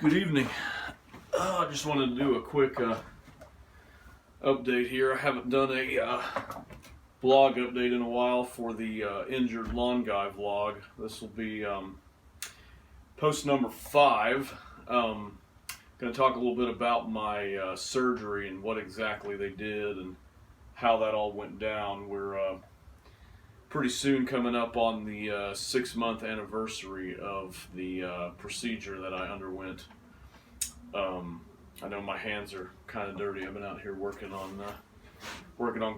Good evening. I just wanted to do a quick update here. I haven't done a vlog update in a while for the injured lawn guy vlog. This will be post number 5. Going to talk a little bit about my surgery and what exactly they did and how that all went down. We're pretty soon coming up on the 6-month anniversary of the procedure that I underwent. I know my hands are kind of dirty. I've been out here working on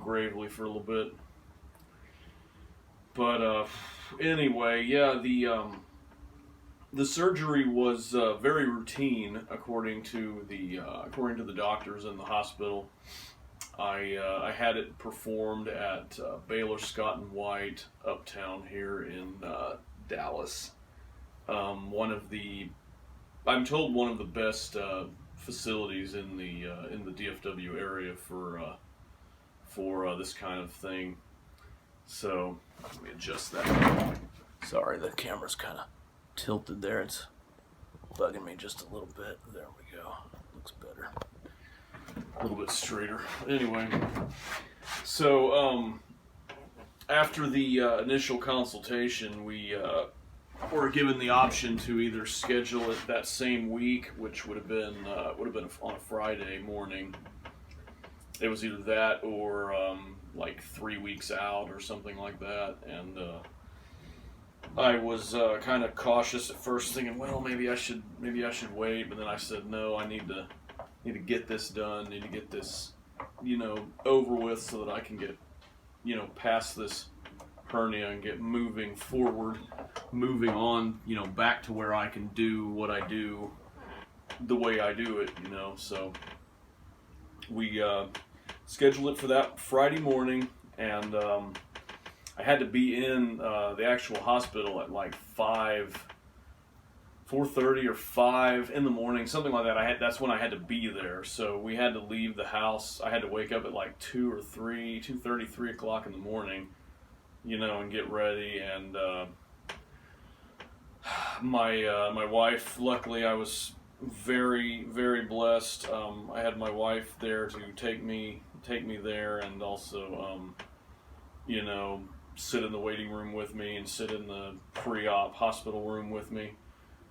Gravely for a little bit. But anyway, yeah, the surgery was very routine according to the doctors in the hospital. I had it performed at Baylor Scott & White uptown here in Dallas. I'm told one of the best facilities in the DFW area for this kind of thing. So let me adjust that. Sorry, the camera's kind of tilted there. It's bugging me just a little bit. There we go. Looks better. A little bit straighter. Anyway, so after the initial consultation, we were given the option to either schedule it that same week, which would have been on a Friday morning. It was either that or like 3 weeks out or something like that, and I was kind of cautious at first, thinking, well, maybe I should wait. But then I said, no, I need to get this done. Need to get this, over with so that I can get, past this hernia and get moving forward, moving on, back to where I can do what I do the way I do it, So we scheduled it for that Friday morning, and I had to be in the actual hospital at like 4:30 or 5 in the morning, something like that. That's when I had to be there. So we had to leave the house. I had to wake up at like 2:30, 3 o'clock in the morning, and get ready. And my wife, luckily, I was very, very blessed. I had my wife there to take me there, and also, sit in the waiting room with me and sit in the pre-op hospital room with me.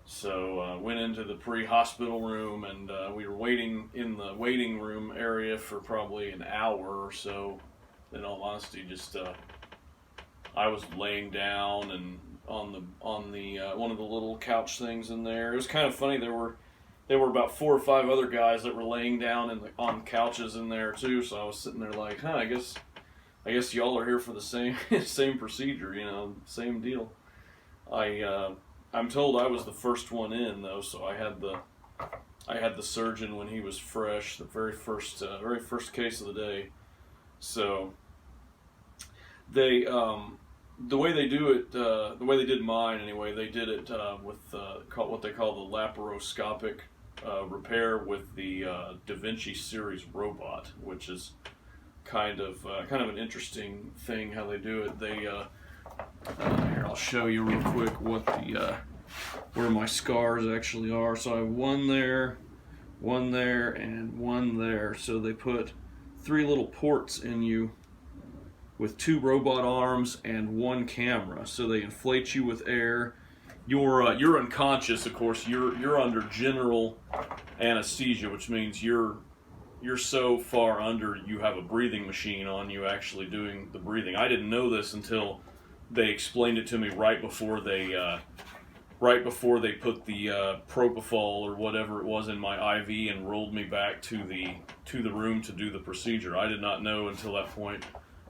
So went into the pre-hospital room, and we were waiting in the waiting room area for probably an hour or so. In all honesty, just I was laying down and on the one of the little couch things in there. It was kind of funny. There were about 4 or 5 other guys that were laying down on couches in there too. So I was sitting there like, I guess y'all are here for the same procedure, same deal. I'm told I was the first one in though, so I had the surgeon when he was fresh, the very first case of the day. So they the way they do it, the way they did mine anyway, they did it with what they call the laparoscopic repair with the Da Vinci series robot, which is kind of an interesting thing how they do it. They here, I'll show you real quick what where my scars actually are. So I have one there, and one there. So they put 3 little ports in you with 2 robot arms and 1 camera. So they inflate you with air. You're unconscious, of course. You're under general anesthesia, which means you're so far under you have a breathing machine on you actually doing the breathing. I didn't know this until they explained it to me right before they put the propofol or whatever it was in my IV and rolled me back to the room to do the procedure. I did not know until that point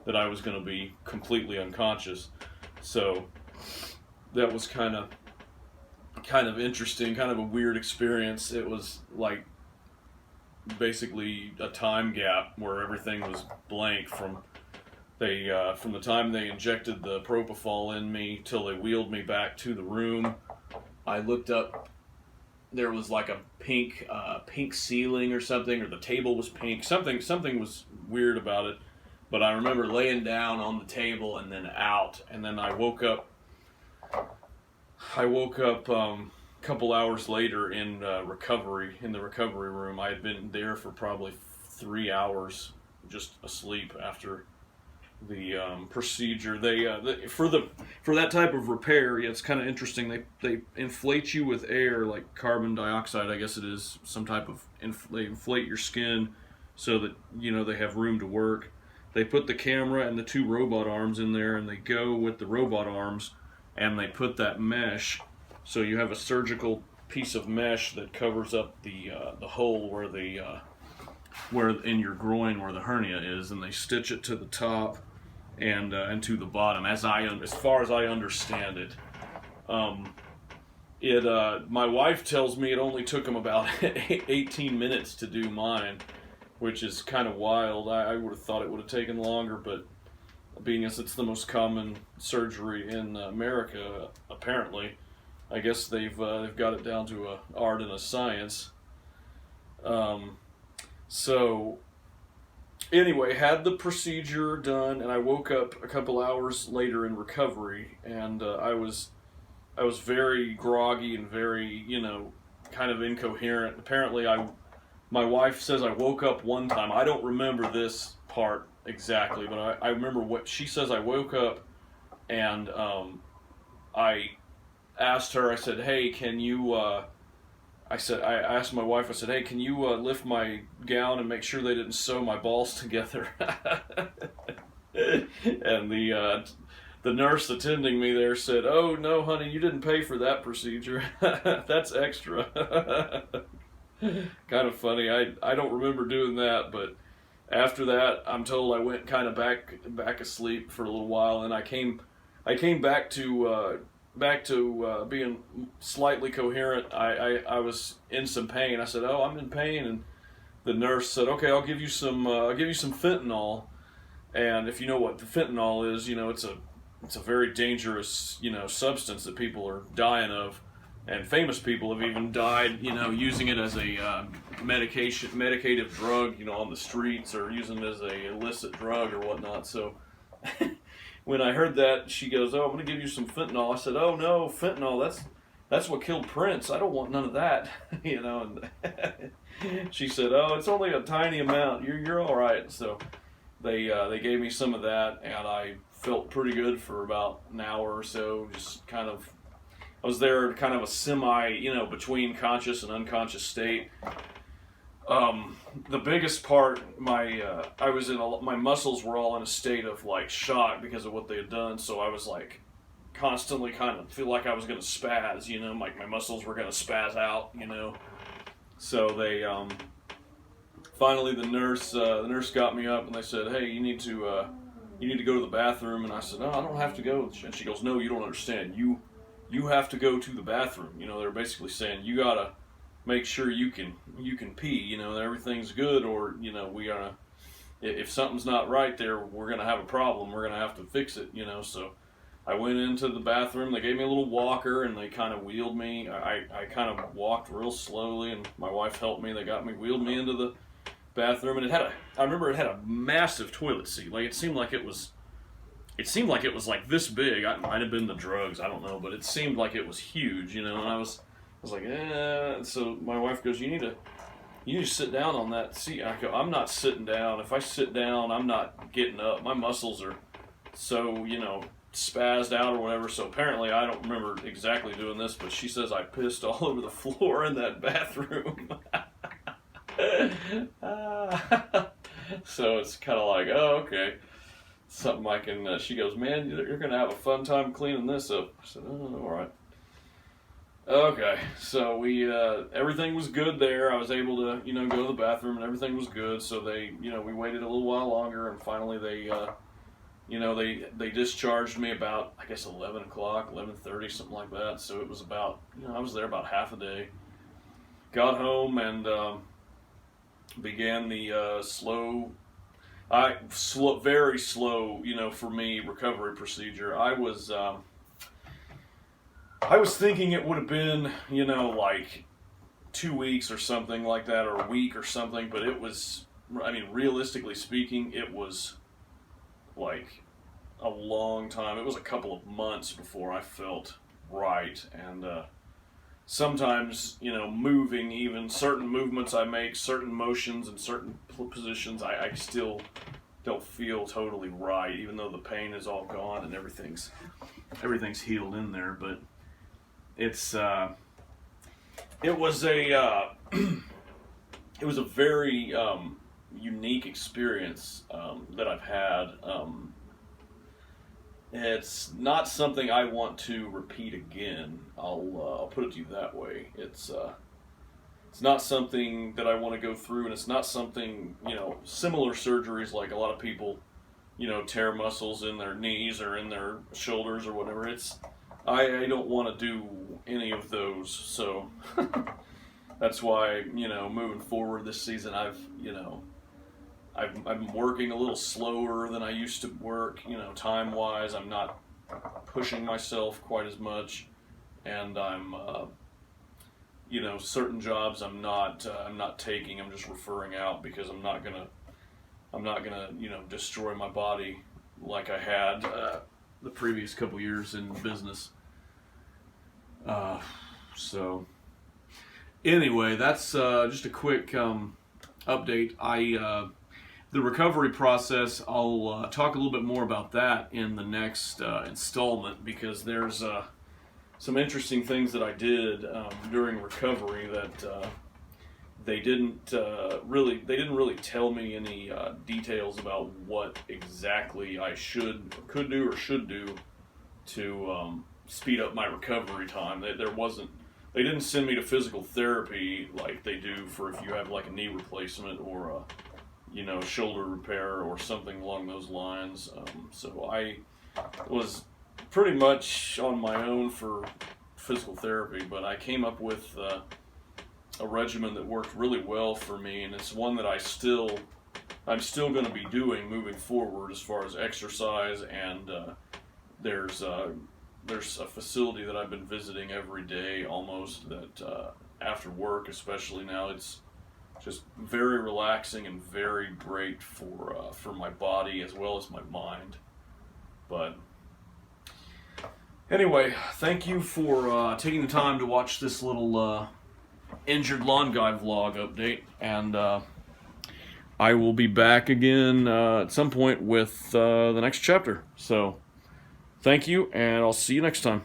that I was going to be completely unconscious. So that was kind of interesting, kind of a weird experience. It was like basically a time gap where everything was blank from the time they injected the propofol in me till they wheeled me back to the room. I looked up, there was like a pink ceiling or something, or the table was pink. Something was weird about it. But I remember laying down on the table and then out, and then I woke up couple hours later in recovery, in the recovery room. I had been there for probably 3 hours, just asleep after the procedure. For that type of repair, yeah, it's kind of interesting. They inflate you with air, like carbon dioxide, I guess it is, some type of they inflate your skin so that they have room to work. They put the camera and the two robot arms in there, and they go with the robot arms, and they put that mesh. So you have a surgical piece of mesh that covers up the hole where in your groin where the hernia is, and they stitch it to the top and to the bottom. As far as I understand it, my wife tells me it only took them about 18 minutes to do mine, which is kind of wild. I would have thought it would have taken longer, but being as it's the most common surgery in America, apparently, I guess they've got it down to a art and a science. So anyway, had the procedure done, and I woke up a couple hours later in recovery, and I was very groggy and very kind of incoherent. Apparently, my wife says I woke up one time. I don't remember this part exactly, but I remember what she says. I woke up, and I asked her. I said, "Hey, can you?" I asked my wife. I said, "Hey, can you lift my gown and make sure they didn't sew my balls together?" And the nurse attending me there said, "Oh no, honey, you didn't pay for that procedure. That's extra." Kind of funny. I don't remember doing that, but after that, I'm told I went kind of back asleep for a little while, and I came back to being slightly coherent. I was in some pain. I said, "Oh, I'm in pain," and the nurse said, "Okay, I'll give you some fentanyl." And if you know what the fentanyl is, it's a very dangerous substance that people are dying of. And famous people have even died, using it as a medicative drug, on the streets, or using it as a illicit drug or whatnot. So when I heard that, she goes, "Oh, I'm going to give you some fentanyl." I said, "Oh no, fentanyl, that's what killed Prince. I don't want none of that." And she said, "Oh, it's only a tiny amount. You're all right." So they gave me some of that, and I felt pretty good for about an hour or so, just kind of. I was there kind of a semi, between conscious and unconscious state. The biggest part, my muscles were all in a state of like shock because of what they had done. So I was like constantly kind of feel like I was going to spaz, like my muscles were going to spaz out, So they, finally the nurse got me up and they said, "Hey, you need to go to the bathroom." And I said, "No, I don't have to go." And she goes, "No, you don't understand. You have to go to the bathroom." They're basically saying you gotta make sure you can pee. That everything's good, or we gotta. If something's not right there, we're gonna have a problem. We're gonna have to fix it. So I went into the bathroom. They gave me a little walker and they kind of wheeled me. I kind of walked real slowly, and my wife helped me. They wheeled me into the bathroom, and I remember it had a massive toilet seat. Like it seemed like it was like this big. It might have been the drugs, I don't know, but it seemed like it was huge, and I was like, eh. So my wife goes, you need to sit down on that seat. I go, "I'm not sitting down. If I sit down, I'm not getting up. My muscles are so, spazzed out or whatever." So apparently, I don't remember exactly doing this, but she says I pissed all over the floor in that bathroom. So it's kind of like, oh, okay. Something I can, she goes, "Man, you're going to have a fun time cleaning this up." I said, "Oh, all right." Okay, so we, everything was good there. I was able to, go to the bathroom and everything was good. So they, we waited a little while longer, and finally they, they discharged me about, I guess, 11 o'clock, 11:30, something like that. So it was about, I was there about half a day. Got home and began the very slow, for me, recovery procedure. I was thinking it would have been, like 2 weeks or something like that, or a week or something, but it was, realistically speaking, it was like a long time. It was a couple of months before I felt right, and sometimes, moving, even certain movements I make, certain motions and certain positions, I still don't feel totally right, even though the pain is all gone and everything's healed in there. But it was a it was a very unique experience that I've had. It's not something I want to repeat again. I'll put it to you that way. It's not something that I want to go through, and it's not something, similar surgeries like a lot of people, tear muscles in their knees or in their shoulders or whatever. I don't want to do any of those, so that's why, moving forward this season, I'm working a little slower than I used to work, time-wise. I'm not pushing myself quite as much, and I'm, certain jobs I'm not taking. I'm just referring out because I'm not gonna, destroy my body like I had the previous couple years in business. So anyway, that's just a quick update. The recovery process, I'll talk a little bit more about that in the next installment, because there's some interesting things that I did during recovery that they didn't really tell me any details about what exactly I could do or should do to speed up my recovery time. They didn't send me to physical therapy like they do for if you have like a knee replacement or a shoulder repair or something along those lines. So I was pretty much on my own for physical therapy, but I came up with a regimen that worked really well for me, and it's one that I'm still going to be doing moving forward as far as exercise. And there's a facility that I've been visiting every day almost, that after work especially now, it's just very relaxing and very great for my body as well as my mind. But anyway, thank you for taking the time to watch this little injured lawn guy vlog update, and I will be back again at some point with the next chapter. So thank you, and I'll see you next time.